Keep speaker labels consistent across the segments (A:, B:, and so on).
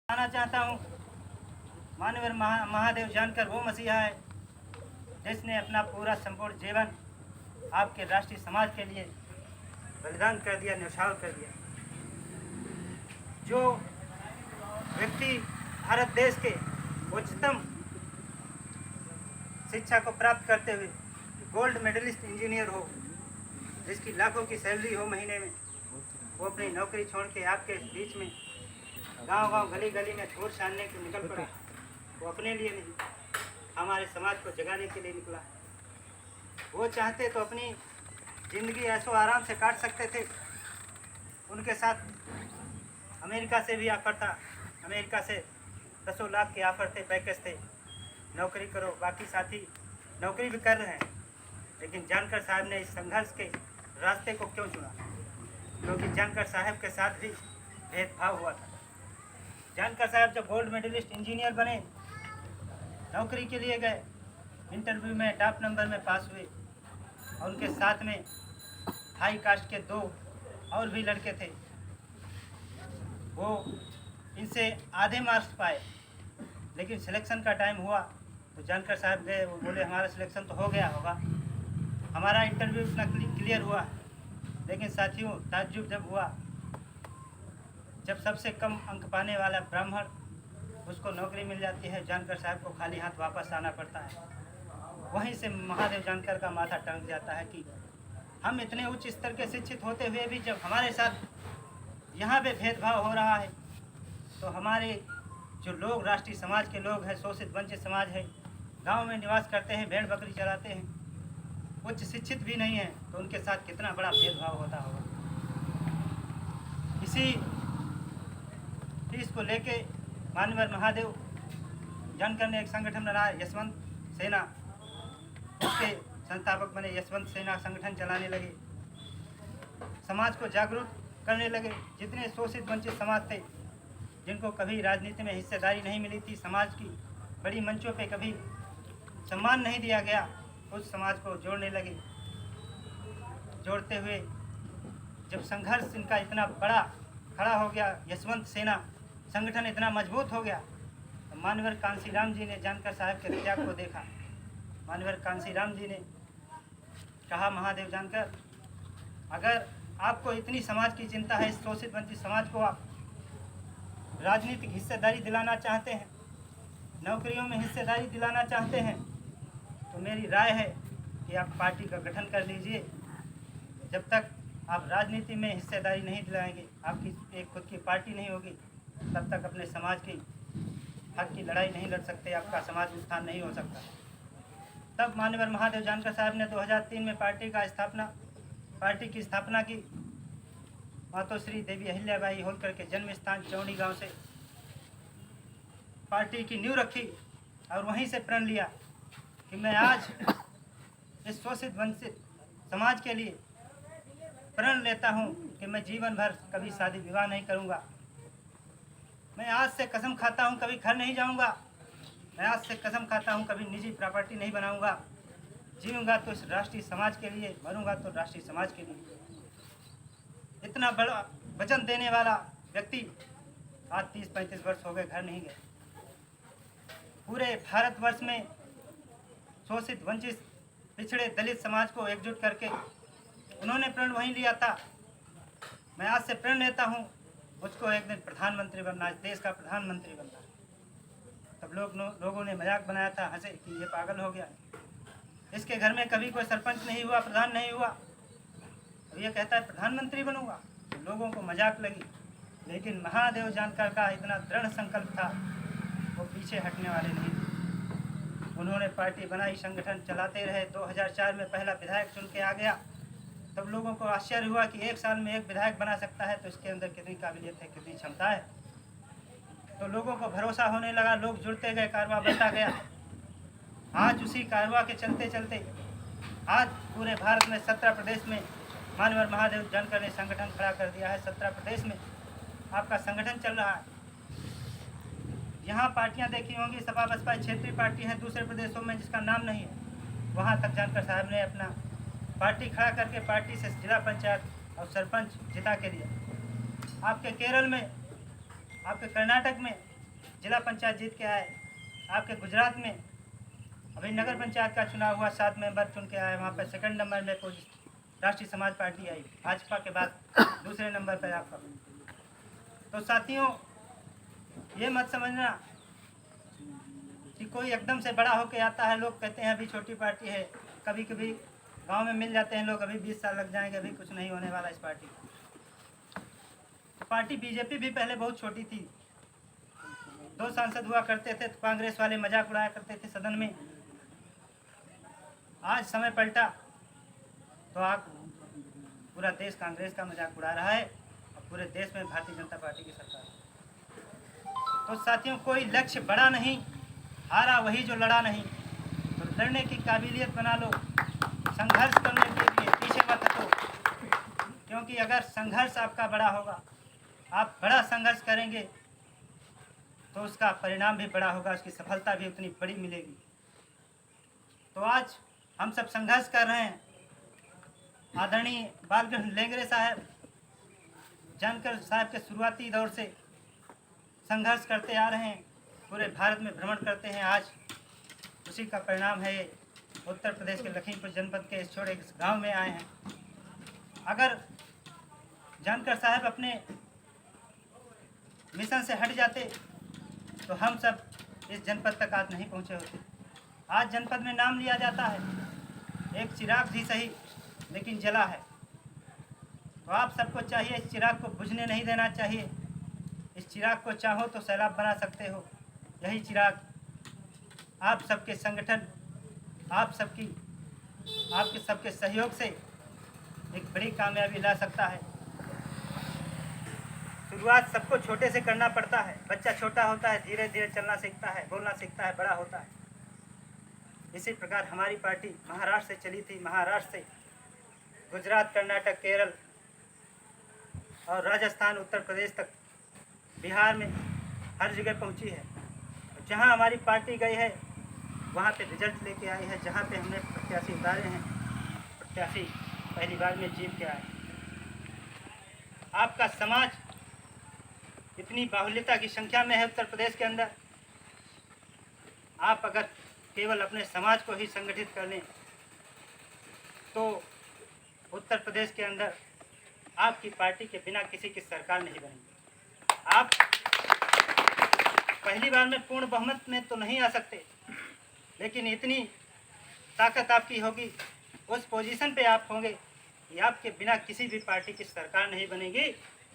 A: बताना चाहता हूँ, मानवर महादेव जानकर वो मसीहा है जिसने अपना पूरा संपूर्ण जीवन आपके राष्ट्रीय समाज के लिए बलिदान कर दिया, न्यौछावर कर दिया। जो व्यक्ति भारत देश के उच्चतम शिक्षा को प्राप्त करते हुए गोल्ड मेडलिस्ट इंजीनियर हो, जिसकी लाखों की सैलरी हो महीने में, वो अपनी नौकरी छोड़ के आपके बीच में गांव-गांव गली-गली में धूल छानने को निकल पड़ा। वो अपने लिए नहीं, हमारे समाज को जगाने के लिए निकला। वो चाहते तो अपनी ज़िंदगी ऐसो आराम से काट सकते थे। उनके साथ अमेरिका से भी ऑफर था, अमेरिका से 10 लाख के ऑफर थे, पैकेज थे, नौकरी करो। बाकी साथी नौकरी भी कर रहे हैं, लेकिन जानकर साहब ने इस संघर्ष के रास्ते को क्यों चुना? क्योंकि जानकर साहब के साथ भी भेदभाव हुआ था। जानकर साहब जब गोल्ड मेडलिस्ट इंजीनियर बने, नौकरी के लिए गए, इंटरव्यू में टॉप नंबर में पास हुए, और उनके साथ में हाई कास्ट के 2 और भी लड़के थे। वो इनसे आधे मार्क्स पाए, लेकिन सिलेक्शन का टाइम हुआ तो जानकर साहब गए। वो बोले हमारा सिलेक्शन तो हो गया होगा, हमारा इंटरव्यू इतना क्लियर हुआ। लेकिन साथियों, ताज्जुब जब हुआ जब सबसे कम अंक पाने वाला ब्राह्मण, उसको नौकरी मिल जाती है, जानकर साहब को खाली हाथ वापस आना पड़ता है। वहीं से महादेव जानकर का माथा टंक जाता है कि हम इतने उच्च स्तर के शिक्षित होते हुए भी जब हमारे साथ यहाँ पे भेदभाव हो रहा है, तो हमारे जो लोग राष्ट्रीय समाज के लोग हैं, शोषित वंचित समाज है, गांव में निवास करते हैं, भेड़ बकरी चराते हैं, उच्च शिक्षित भी नहीं है, तो उनके साथ कितना बड़ा भेदभाव होता होगा। इसी चीज़ को लेके मानवर महादेव जानकर ने एक संगठन बनाया, यशवंत सेना। उसके संस्थापक बने, यशवंत सेना संगठन चलाने लगे, समाज को जागरूक करने लगे। जितने शोषित वंचित समाज थे, जिनको कभी राजनीति में हिस्सेदारी नहीं मिली थी, समाज की बड़ी मंचों पे कभी सम्मान नहीं दिया गया, उस समाज को जोड़ने लगे। जोड़ते हुए जब संघर्ष इनका इतना बड़ा खड़ा हो गया, यशवंत सेना संगठन इतना मजबूत हो गया, तो मानवर कांसीराम जी ने जानकर साहब के त्याग को देखा। मानवर कांसीराम जी ने कहा, महादेव जानकर, अगर आपको इतनी समाज की चिंता है, इस शोषित वंचित समाज को आप राजनीतिक हिस्सेदारी दिलाना चाहते हैं, नौकरियों में हिस्सेदारी दिलाना चाहते हैं, तो मेरी राय है कि आप पार्टी का गठन कर लीजिए। जब तक आप राजनीति में हिस्सेदारी नहीं दिलाएंगे, आपकी एक खुद की पार्टी नहीं होगी, तब तक अपने समाज की हक की लड़ाई नहीं लड़ सकते, आपका समाज उत्थान नहीं हो सकता। तब मानवर महादेव जानकर साहब ने 2003 में पार्टी की स्थापना की। मातोश्री देवी अहिल्याबाई होलकर के जन्म स्थान चौड़ी गांव से पार्टी की नींव रखी, और वहीं से प्रण लिया कि मैं आज इस शोषित वंचित समाज के लिए प्रण लेता हूं कि मैं जीवन भर कभी शादी विवाह नहीं करूंगा। मैं आज से कसम खाता हूं कभी घर नहीं जाऊंगा। मैं आज से कसम खाता हूं कभी निजी प्रॉपर्टी नहीं बनाऊंगा। जीऊंगा तो इस राष्ट्रीय समाज के लिए, मरूंगा तो राष्ट्रीय समाज के लिए। इतना बड़ा वचन देने वाला व्यक्ति आज 30-35 वर्ष हो गए, घर नहीं गए। पूरे भारतवर्ष में शोषित वंचित पिछड़े दलित समाज को एकजुट करके उन्होंने प्रण वहीं लिया था। मैं आज से प्रण लेता हूँ मुझको एक दिन प्रधानमंत्री बनना है, देश का प्रधानमंत्री बनना है। तब लोगों ने मजाक बनाया था, हंसे कि ये पागल हो गया, इसके घर में कभी कोई सरपंच नहीं हुआ, प्रधान नहीं हुआ, तो ये कहता है प्रधानमंत्री बनूंगा। तो लोगों को मजाक लगी, लेकिन महादेव जानकर का इतना दृढ़ संकल्प था, वो पीछे हटने वाले नहीं थे। उन्होंने पार्टी बनाई, संगठन चलाते रहे। 2004 में पहला विधायक चुन के आ गया। तब लोगों को आश्चर्य हुआ कि 1 साल में एक विधायक बना सकता है, तो इसके अंदर कितनी काबिलियत है, कितनी क्षमता है। तो लोगों को भरोसा होने लगा, लोग जुड़ते गए, कारवा बढ़ता गया। आज उसी कारवा के चलते चलते आज पूरे भारत में 17 प्रदेश में मानवर महादेव जानकर ने संगठन खड़ा कर दिया है। 17 प्रदेश में आपका संगठन चल रहा है। यहाँ पार्टियाँ देखी होंगी, सपा बसपा क्षेत्रीय पार्टी है दूसरे प्रदेशों में जिसका नाम नहीं है, वहाँ तक जानकर साहब ने अपना पार्टी खड़ा करके पार्टी से जिला पंचायत और सरपंच जिता के दिया। आपके केरल में, आपके कर्नाटक में जिला पंचायत जीत के आए। आपके गुजरात में अभी नगर पंचायत का चुनाव हुआ, 7 मेंबर चुन के आए, वहाँ पर सेकंड नंबर में राष्ट्रीय समाज पार्टी आई, भाजपा के बाद दूसरे नंबर पर आपका। तो साथियों, ये मत समझना कि कोई एकदम से बड़ा होके आता है। लोग कहते हैं अभी छोटी पार्टी है, कभी कभी गांव में मिल जाते हैं लोग, अभी 20 साल लग जाएंगे, अभी कुछ नहीं होने वाला इस पार्टी को। तो पार्टी बीजेपी भी पहले बहुत छोटी थी, 2 सांसद हुआ करते थे, तो कांग्रेस वाले मजाक उड़ाया करते थे सदन में। आज समय पलटा तो आप पूरा देश कांग्रेस का मजाक उड़ा रहा है और पूरे देश में भारतीय जनता पार्टी की सरकार है। तो साथियों, कोई लक्ष्य बड़ा नहीं, हारा वही जो लड़ा नहीं। तो लड़ने की काबिलियत बना लो, संघर्ष करने के लिए पीछे मत हटो, क्योंकि अगर संघर्ष आपका बड़ा होगा, आप बड़ा संघर्ष करेंगे तो उसका परिणाम भी बड़ा होगा, उसकी सफलता भी उतनी बड़ी मिलेगी। तो आज हम सब संघर्ष कर रहे हैं। आदरणीय बालकृष्ण लेंगरे साहब, जानकर साहब के शुरुआती दौर से संघर्ष करते आ रहे हैं, पूरे भारत में भ्रमण करते हैं। आज उसी का परिणाम है ये उत्तर प्रदेश के लखीमपुर जनपद के इस छोटे गांव में आए हैं। अगर जानकर साहब अपने मिशन से हट जाते तो हम सब इस जनपद तक आज नहीं पहुंचे होते। आज जनपद में नाम लिया जाता है, एक चिराग भी सही लेकिन जला है। तो आप सबको चाहिए इस चिराग को बुझने नहीं देना चाहिए। इस चिराग को चाहो तो सैलाब बना सकते हो। यही चिराग आप सबके संगठन, आप सबके सहयोग से एक बड़ी कामयाबी ला सकता है। शुरुआत सबको छोटे से करना पड़ता है। बच्चा छोटा होता है, धीरे धीरे चलना सीखता है, बोलना सीखता है, बड़ा होता है। इसी प्रकार हमारी पार्टी महाराष्ट्र से चली थी, महाराष्ट्र से गुजरात, कर्नाटक, केरल और राजस्थान, उत्तर प्रदेश तक, बिहार में हर जगह पहुंची है। जहां हमारी पार्टी गई है वहां पे रिजल्ट लेके आई है। जहां पे हमने प्रत्याशी उतारे हैं, प्रत्याशी पहली बार में जीत के आए। आपका समाज इतनी बाहुल्यता की संख्या में है उत्तर प्रदेश के अंदर। आप अगर केवल अपने समाज को ही संगठित कर लें तो उत्तर प्रदेश के अंदर आपकी पार्टी के बिना किसी की सरकार नहीं बनेगी। आप पहली बार में पूर्ण बहुमत में तो नहीं आ सकते, लेकिन इतनी ताकत आपकी होगी, उस पोजीशन पे आप होंगे कि आपके बिना किसी भी पार्टी की सरकार नहीं बनेगी।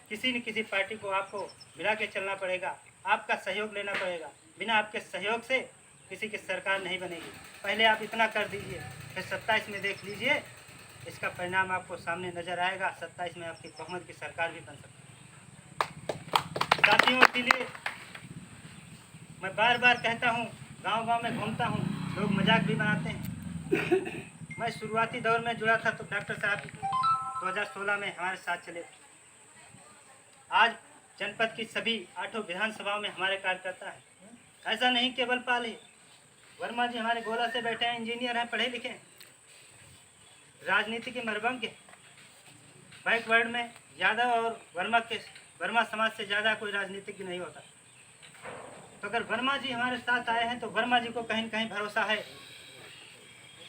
A: किसी न किसी पार्टी को आपको मिला के चलना पड़ेगा, आपका सहयोग लेना पड़ेगा। बिना आपके सहयोग से किसी की सरकार नहीं बनेगी। पहले आप इतना कर दीजिए, फिर 27 में देख लीजिए, इसका परिणाम आपको सामने नजर आएगा। 27 में आपकी बहुमत की सरकार भी बन सकती है। साथियों, इसलिए मैं बार बार कहता हूँ, गांव गांव में घूमता हूँ, लोग मजाक भी बनाते हैं। मैं शुरुआती दौर में जुड़ा था तो डॉक्टर साहब 2016 में हमारे साथ चले। आज जनपद की सभी 8 विधानसभाओं में हमारे कार्यकर्ता हैं। ऐसा नहीं केवल पाल ही, वर्मा जी हमारे गोला से बैठे हैं, इंजीनियर हैं, पढ़े लिखे हैं, राजनीति के मरबंग के। बैकवर्ड में यादव और वर्मा समाज से ज़्यादा कोई राजनीतिक नहीं होता। तो अगर वर्मा जी हमारे साथ आए हैं तो वर्मा जी को कहीं न कहीं भरोसा है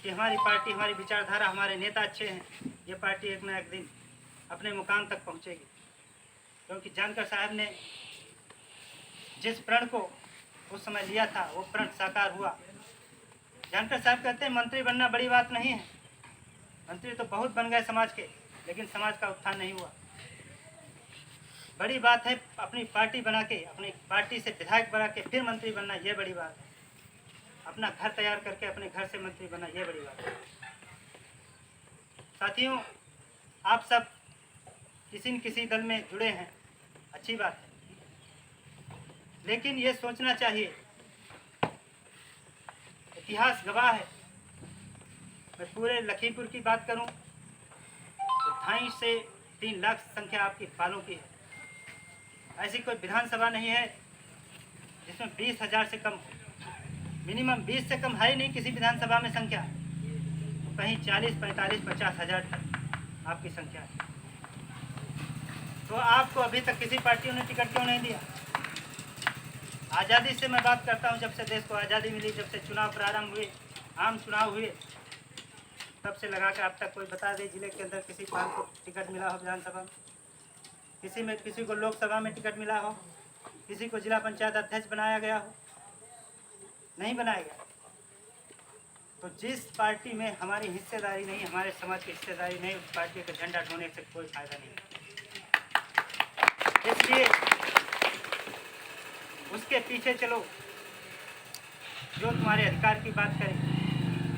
A: कि हमारी पार्टी, हमारी विचारधारा, हमारे नेता अच्छे हैं, ये पार्टी एक ना एक दिन अपने मुकाम तक पहुंचेगी। क्योंकि जानकर साहब ने जिस प्रण को उस समय लिया था वो प्रण साकार हुआ। जानकर साहब कहते हैं मंत्री बनना बड़ी बात नहीं है। मंत्री तो बहुत बन गए समाज के, लेकिन समाज का उत्थान नहीं हुआ। बड़ी बात है अपनी पार्टी बना के, अपनी पार्टी से विधायक बना के फिर मंत्री बनना, ये बड़ी बात है। अपना घर तैयार करके अपने घर से मंत्री बनना, ये बड़ी बात है। साथियों, आप सब किसी न किसी दल में जुड़े हैं, अच्छी बात है, लेकिन ये सोचना चाहिए, इतिहास गवाह है। मैं पूरे लखीमपुर की बात करूं तो 2.5 से 3 लाख संख्या आपकी पालों की है। ऐसी कोई विधानसभा नहीं है जिसमें 20,000 से कम, मिनिमम 20 से कम है ही नहीं किसी विधानसभा में संख्या। कहीं 40, 45, 50 हज़ार तक आपकी संख्या है। तो आपको अभी तक किसी पार्टियों ने टिकट क्यों नहीं दिया? आज़ादी से मैं बात करता हूँ, जब से देश को आज़ादी मिली, जब से चुनाव प्रारंभ हुए, आम चुनाव हुए, तब से लगा कर अब तक कोई बता दे जिले के अंदर किसी पाल को टिकट मिला हो विधानसभा में, किसी को लोकसभा में टिकट मिला हो, किसी को जिला पंचायत अध्यक्ष बनाया गया हो? नहीं बनाया गया। तो जिस पार्टी में हमारी हिस्सेदारी नहीं, हमारे समाज की हिस्सेदारी नहीं, उस पार्टी का झंडा ढोने से कोई फायदा नहीं। इसलिए उसके पीछे चलो जो तुम्हारे अधिकार की बात करे,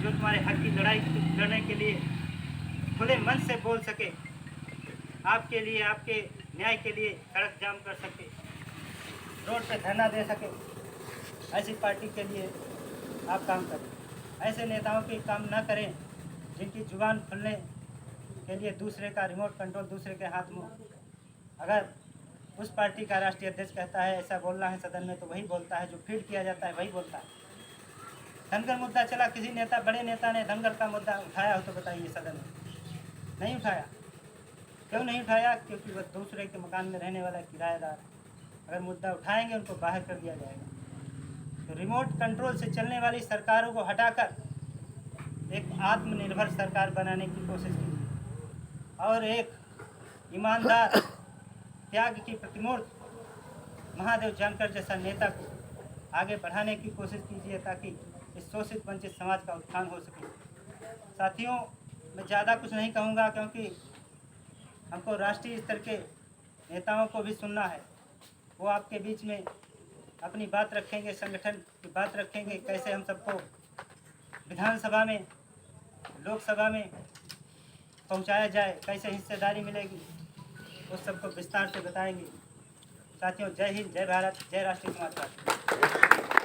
A: जो तुम्हारे हक की लड़ाई लड़ने के लिए खुले मन से बोल सके, आपके लिए, आपके न्याय के लिए सड़क जाम कर सके, रोड पे धरना दे सके, ऐसी पार्टी के लिए आप काम करें। ऐसे नेताओं की काम ना करें जिनकी जुबान खुलने के लिए दूसरे का रिमोट कंट्रोल दूसरे के हाथ में। अगर उस पार्टी का राष्ट्रीय अध्यक्ष कहता है ऐसा बोलना है सदन में, तो वही बोलता है, जो फीड किया जाता है वही बोलता है। धनगर मुद्दा चला, किसी नेता, बड़े नेता ने धनगर का मुद्दा उठाया हो तो बताइए सदन में? नहीं उठाया। क्यों नहीं उठाया? क्योंकि वह दूसरे के मकान में रहने वाला किराएदार है। अगर मुद्दा उठाएंगे उनको बाहर कर दिया जाएगा। तो रिमोट कंट्रोल से चलने वाली सरकारों को हटाकर एक आत्मनिर्भर सरकार बनाने की कोशिश कीजिए और एक ईमानदार, त्याग की प्रतिमूर्ति महादेव जानकर जैसा नेता को आगे बढ़ाने की कोशिश कीजिए, ताकि इस शोषित वंचित समाज का उत्थान हो सके। साथियों, मैं ज़्यादा कुछ नहीं कहूँगा, क्योंकि हमको राष्ट्रीय स्तर के नेताओं को भी सुनना है। वो आपके बीच में अपनी बात रखेंगे, संगठन की बात रखेंगे, कैसे हम सबको विधानसभा में, लोकसभा में पहुंचाया जाए, कैसे हिस्सेदारी मिलेगी, उस सबको विस्तार से बताएंगे। साथियों, जय हिंद, जय भारत, जय राष्ट्रीय समाज पार्टी।